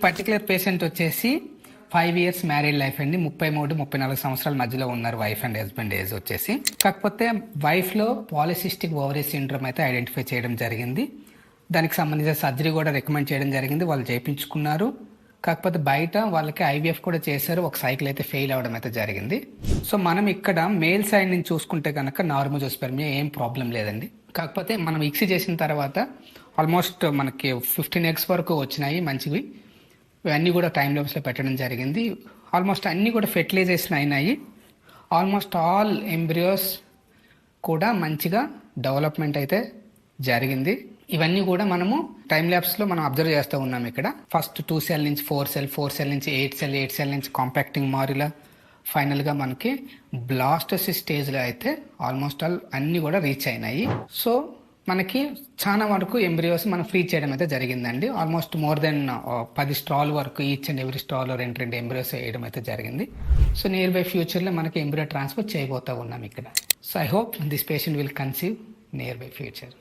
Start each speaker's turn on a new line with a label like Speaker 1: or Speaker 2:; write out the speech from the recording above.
Speaker 1: Particular patient వచ్చేసి 5 years married life అండి. 33-34 సంవత్సరాల మధ్యలో ఉన్నారు వైఫ్ అండ్ హస్బెండ్ ఏజ్ వచ్చేసి. కాకపోతే వైఫ్లో పాలిసిస్టిక్ ఓవరీ సిండ్రోమ్ అయితే ఐడెంటిఫై చేయడం జరిగింది. దానికి సంబంధించిన సర్జరీ కూడా రికమెండ్ చేయడం జరిగింది. వాళ్ళు చేయించుకున్నారు. కాకపోతే బయట వాళ్ళకి ఐవీఎఫ్ కూడా చేశారు. ఒక సైకిల్ అయితే ఫెయిల్ అవ్వడం అయితే జరిగింది. సో మనం ఇక్కడ మేల్ సైడ్ నుంచి చూసుకుంటే కనుక నార్మోజోస్పెర్మియా ఏం ప్రాబ్లం లేదండి. కాకపోతే మనం ఇక్సీ చేసిన తర్వాత ఆల్మోస్ట్ మనకి 15 eggs వరకు వచ్చినాయి మంచివి. ఇవన్నీ కూడా టైం లెవెల్స్లో పెట్టడం జరిగింది. ఆల్మోస్ట్ అన్నీ కూడా ఫెర్టిలైజేషన్ అయినాయి. ఆల్మోస్ట్ ఆల్ ఎంబ్రియోస్ కూడా మంచిగా డెవలప్మెంట్ అయితే జరిగింది. ఇవన్నీ కూడా మనము టైం ల్యాబ్స్లో మనం అబ్జర్వ్ చేస్తూ ఉన్నాం. ఇక్కడ ఫస్ట్ 2 cell నుంచి 4 cell, 4 cell నుంచి 8 cell, 8 cell నుంచి కాంపాక్టింగ్ మారిలా, ఫైనల్గా మనకి బ్లాస్టోసిస్ స్టేజ్లో అయితే ఆల్మోస్ట్ ఆల్ అన్నీ కూడా రీచ్ అయినాయి. సో మనకి చాలా వరకు ఎంబ్రియోస్ మనం ఫ్రీ చేయడం అయితే జరిగిందండి. ఆల్మోస్ట్ మోర్ దెన్ 10 స్ట్రాల్ వరకు ఈచ్ అండ్ ఎవ్రీ స్ట్రాల్లో 2 ఎంబ్రియోస్ వేయడం అయితే జరిగింది. సో నియర్ బై ఫ్యూచర్లో మనకి ఎంబ్రియో ట్రాన్స్ఫర్ చేయబోతూ ఉన్నాం ఇక్కడ. So I hope this patient will conceive near by future.